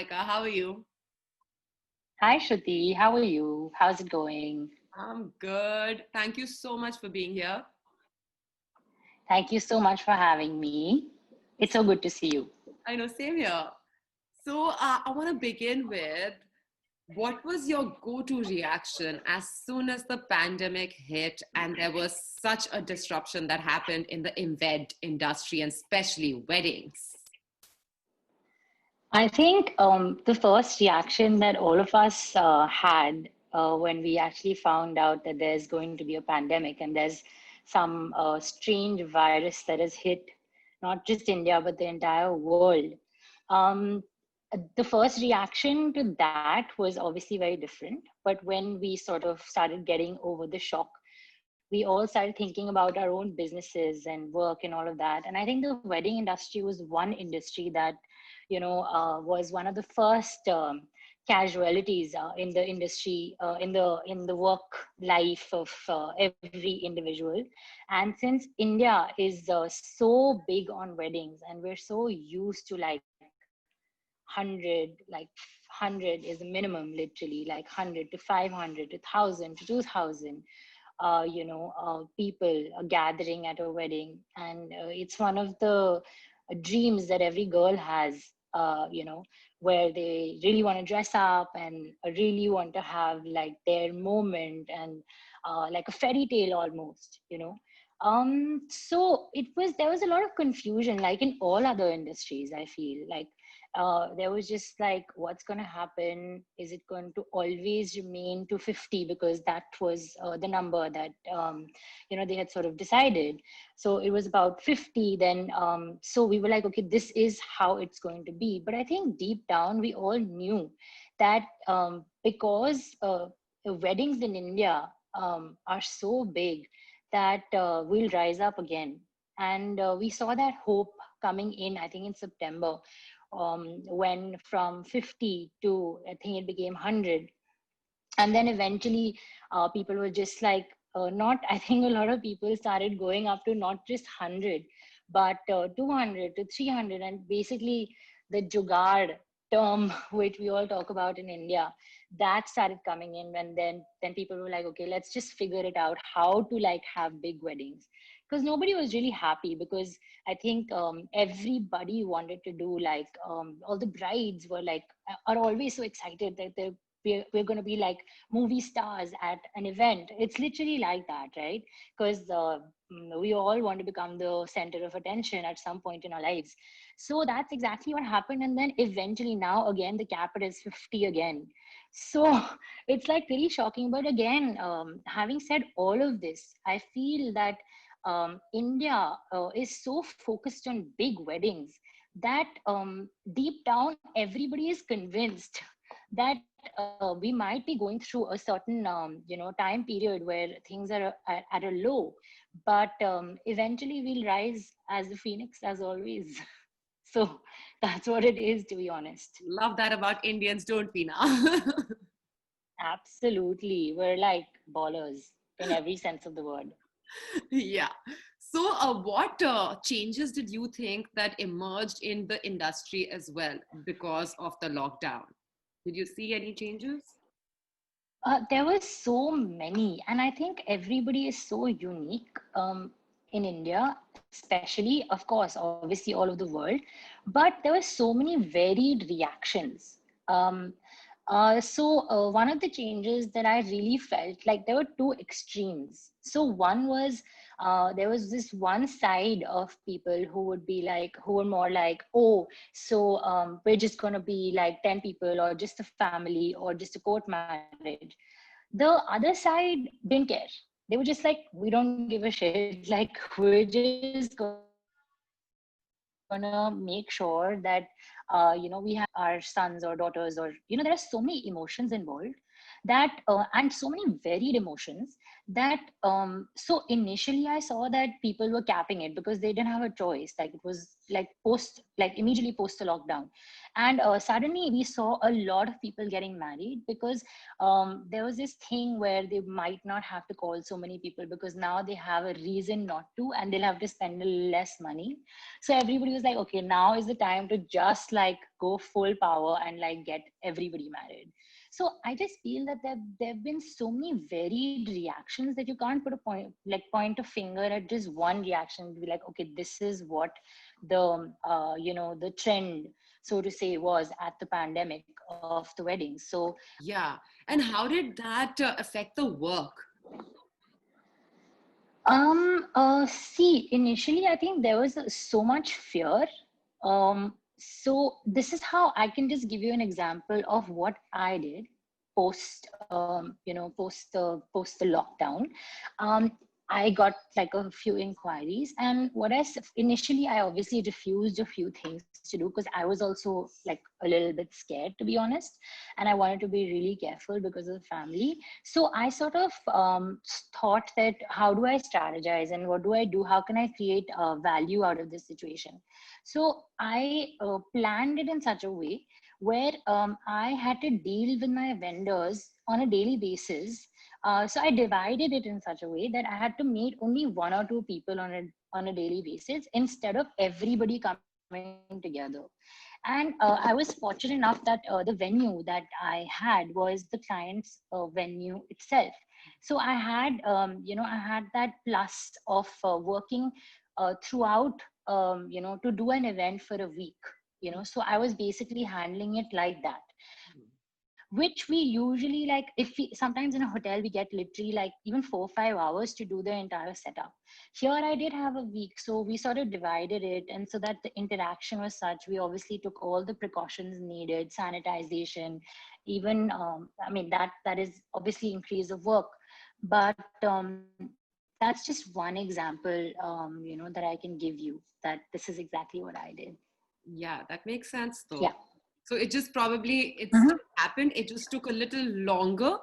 Malika. How are you? Hi, Shruti. How are you? How's it going? I'm good. Thank you so much for being here. Thank you so much for having me. It's so good to see you. I know, same here. So, I want to begin with what was your go to reaction as soon as the pandemic hit and there was such a disruption that happened in the event industry and especially weddings? I think the first reaction that all of us had when we actually found out that there's going to be a pandemic and there's some strange virus that has hit not just India, but the entire world. Um, the first reaction to that was obviously very different. But when we sort of started getting over the shock, we all started thinking about our own businesses and work and all of that. And I think the wedding industry was one industry that, was one of the first casualties in the industry, in the work life of every individual. And since India is so big on weddings, and we're so used to like 100 is a minimum, literally, like 100 to 500 to 1,000 to 2,000 people gathering at a wedding. And it's one of the dreams that every girl has, where they really want to dress up and really want to have like their moment and like a fairy tale almost, so there was a lot of confusion, like in all other industries. I feel like there was just like, what's going to happen? Is it going to always remain to 50? Because that was the number that they had sort of decided. So it was about 50. Then so we were like, okay, this is how it's going to be. But I think deep down we all knew that because weddings in India are so big that we'll rise up again. And we saw that hope coming in, I think, in September, when from 50 to, I think, it became 100. And then eventually people were just like, not, I think a lot of people started going up to not just 100, but 200 to 300. And basically the jugaad term, which we all talk about in India, that started coming in. And then people were like, okay, let's just figure it out how to like have big weddings, because nobody was really happy. Because I think everybody wanted to do like, all the brides were like, are always so excited that we're going to be like movie stars at an event. It's literally like that, right? Because we all want to become the center of attention at some point in our lives. So that's exactly what happened. And then eventually, now again, the cap is 50 again. So it's like really shocking. But again, having said all of this, I feel that India is so focused on big weddings that deep down everybody is convinced that we might be going through a certain time period where things are at a low, but eventually we'll rise as the phoenix as always. So that's what it is, to be honest. Love that about Indians, don't we now? Absolutely, we're like ballers in every sense of the word. Yeah. So, what changes did you think that emerged in the industry as well because of the lockdown? Did you see any changes? There were so many, and I think everybody is so unique in India, especially, of course, obviously all over the world. But there were so many varied reactions. Um, one of the changes that I really felt, like there were two extremes. So one was there was this one side of people who would be like, who were more like, oh, so we're just going to be like 10 people or just a family or just a court marriage. The other side didn't care. They were just like, we don't give a shit. Like, we're just gonna make sure that we have our sons or daughters, or there are so many emotions involved that that and so many varied emotions that so initially I saw that people were capping it because they didn't have a choice, like it was like post, like immediately post the lockdown. And suddenly we saw a lot of people getting married because there was this thing where they might not have to call so many people because now they have a reason not to, and they'll have to spend less money. So everybody was like, okay, now is the time to just like go full power and like get everybody married. So I just feel that there have been so many varied reactions that you can't put a point a finger at just one reaction to be like, okay, this is what the the trend, so to say, was at the pandemic of the weddings. So Yeah. And how did that affect the work? see, initially, I think there was so much fear. So this is how I can just give you an example of what I did post, post the lockdown. Um, I got like a few inquiries, and initially I obviously refused a few things to do because I was also like a little bit scared, to be honest, and I wanted to be really careful because of the family. So I sort of thought that how do I strategize and what do I do? How can I create value out of this situation? So I planned it in such a way where I had to deal with my vendors on a daily basis. So I divided it in such a way that I had to meet only one or two people on a daily basis instead of everybody coming together. And I was fortunate enough that the venue that I had was the client's venue itself. So I had, I had that plus of working throughout, to do an event for a week. So I was basically handling it like that, which we usually like. If we sometimes in a hotel we get literally like even 4 or 5 hours to do the entire setup. Here I did have a week, so we sort of divided it, and so that the interaction was such, we obviously took all the precautions needed, sanitization, even I mean that is obviously increase of work. But that's just one example, that I can give you, that this is exactly what I did. Yeah, that makes sense Yeah. though. So it just probably, it Mhm. still happened. It just took a little longer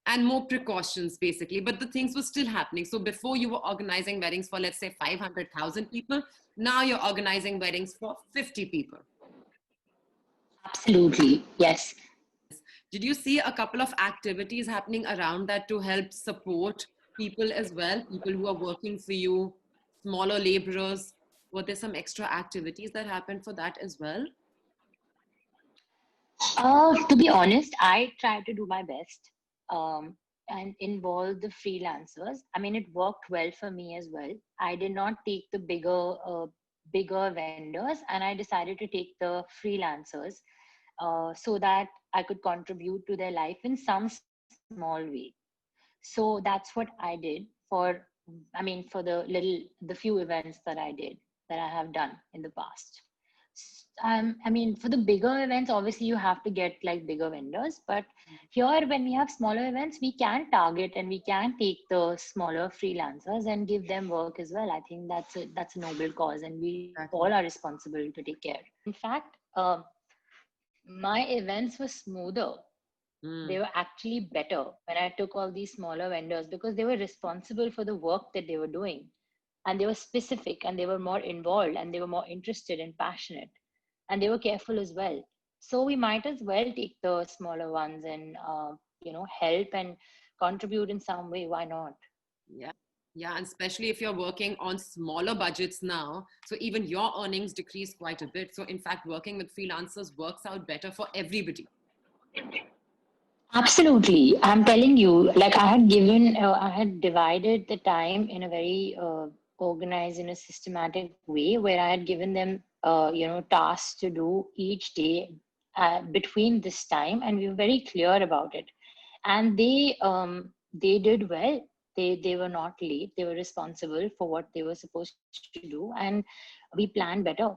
and more precautions basically, but the things were still happening. So before you were organizing weddings for, let's say, 500,000 people, now you're organizing weddings for 50 people. Absolutely, yes. Did you see a couple of activities happening around that to help support people as well? People who are working for you, smaller laborers. Were there some extra activities that happened for that as well? To be honest, I try to do my best and involve the freelancers. I mean, it worked well for me as well. I did not take the bigger vendors, and I decided to take the freelancers so that I could contribute to their life in some small way. So that's what I did for, I mean, for the few events that I did, that I have done in the past. I mean, for the bigger events, obviously you have to get like bigger vendors. But here, when we have smaller events, we can target and we can take the smaller freelancers and give them work as well. I think that's a noble cause, and we all are Exactly. responsible to take care. In fact, my events were smoother. They Mm. were actually better when I took all these smaller vendors because they were responsible for the work that they were doing, and they were specific, and they were more involved, and they were more interested and passionate, and they were careful as well. So we might as well take the smaller ones and help and contribute in some way. Why not? Yeah. Yeah. And especially if you're working on smaller budgets now. So even your earnings decrease quite a bit. So, in fact, working with freelancers works out better for everybody. Absolutely. I'm telling you, like I had divided the time in a very organized, in a systematic way where I had given them, tasks to do each day between this time, and we were very clear about it. And they did well. They were not late. They were responsible for what they were supposed to do, and we planned better.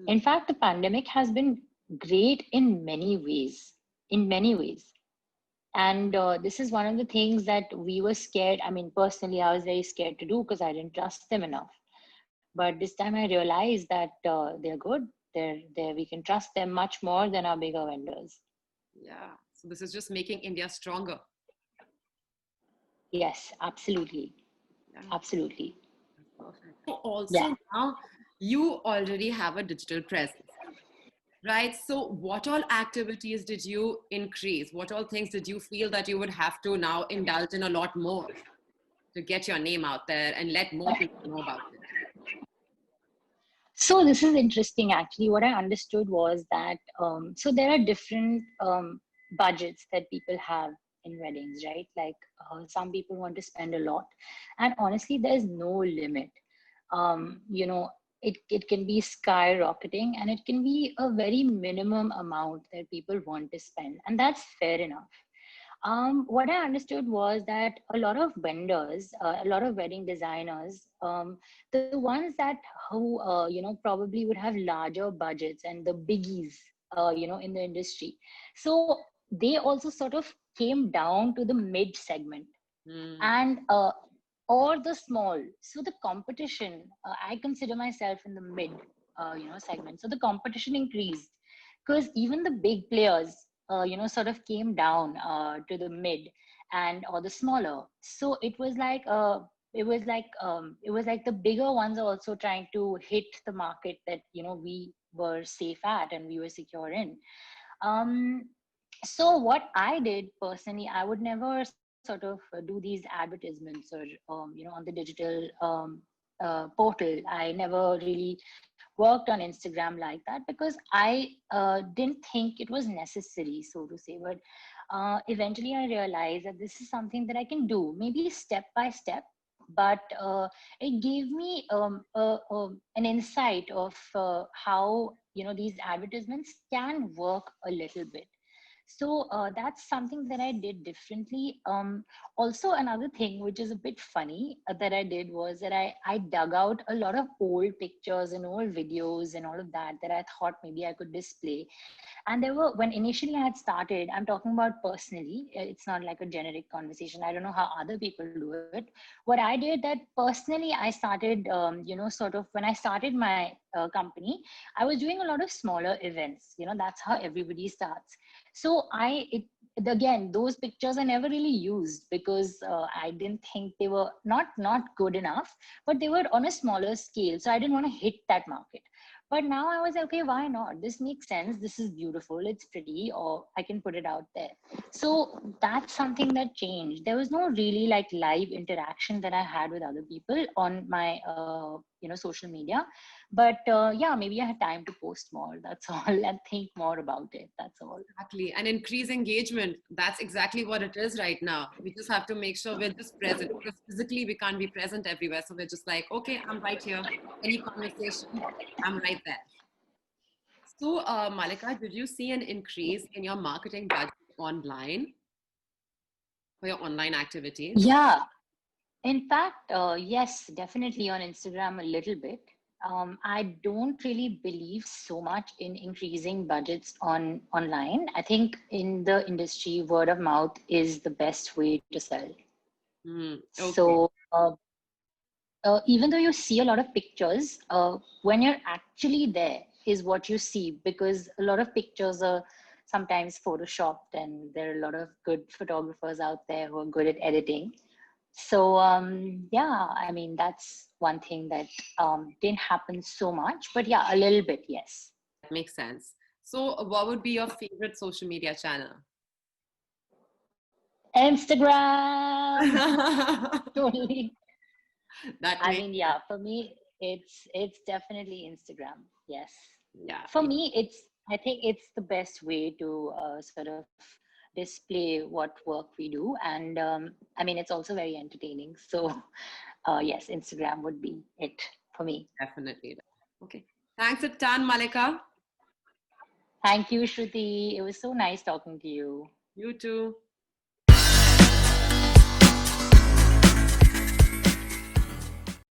In Mm. fact, the pandemic has been great in many ways. In many ways. And this is one of the things that we were scared. I mean, personally, I was very scared to do because I didn't trust them enough. But this time I realized that they're good. We can trust them much more than our bigger vendors. Yeah. So, this is just making India stronger. Yes, absolutely. Yeah, Absolutely. that's perfect. So Yeah. also now you already have a digital presence, right? So what all activities did you increase? What all things did you feel that you would have to now indulge in a lot more to get your name out there and let more people know about it? So this is interesting actually. What I understood was that so there are different budgets that people have in weddings, right? Like some people want to spend a lot, and honestly, there's no limit. You know, it can be skyrocketing, and it can be a very minimum amount that people want to spend, and that's fair enough. What I understood was that a lot of vendors, a lot of wedding designers, the ones that who probably would have larger budgets and the biggies, in the industry, so they also sort of came down to the mid segment Hmm. and or the small. So the competition, I consider myself in the mid, segment. So the competition increased because even the big players, sort of came down to the mid and or the smaller. So it was like the bigger ones are also trying to hit the market that we were safe at and we were secure in. um, so what I did personally, I would never sort of do these advertisements or on the digital portal. I never really worked on Instagram like that because I didn't think it was necessary, so to say. But eventually I realized that this is something that I can do, maybe step by step. But it gave me an insight of how these advertisements can work a little bit. So that's something that I did differently. Also, another thing which is a bit funny that I did was that I dug out a lot of old pictures and old videos and all of that that I thought maybe I could display. And there were, when initially I had started, I'm talking about personally, it's not like a generic conversation. I don't know how other people do it. What I did that personally, I started, sort of when I started my company, I was doing a lot of smaller events. That's how everybody starts. So again, those pictures I never really used because I didn't think they were not good enough, but they were on a smaller scale. So I didn't want to hit that market. But now I was like, okay, why not? This makes sense. This is beautiful. It's pretty, or I can put it out there. So that's something that changed. There was no really like live interaction that I had with other people on my, social media. But yeah, maybe I had time to post more. That's all, and think more about it. That's all. Exactly. And increase engagement. That's exactly what it is right now. We just have to make sure we're just present because physically we can't be present everywhere. So we're just like, okay, I'm right here. Any conversation, I'm right there. So, Malika, did you see an increase in your marketing budget online for your online activities? Yeah. In fact, yes, definitely on Instagram a little bit. I don't really believe so much in increasing budgets on online. I think in the industry, word of mouth is the best way to sell. Okay. So even though you see a lot of pictures, when you're actually there is what you see, because a lot of pictures are sometimes photoshopped, and there are a lot of good photographers out there who are good at editing. So yeah, I mean that's one thing that didn't happen so much, but yeah, a little bit, yes. That makes sense. So, what would be your favorite social media channel? Instagram, totally. That I makes mean, yeah, for me, it's definitely Instagram. Yes, yeah, for me, I think it's the best way to sort of display what work we do, and I mean, it's also very entertaining. So yes, Instagram would be it for me. definitely. Okay. Thanks a ton, Malika. Thank you, Shruti. It was so nice talking to you. You too.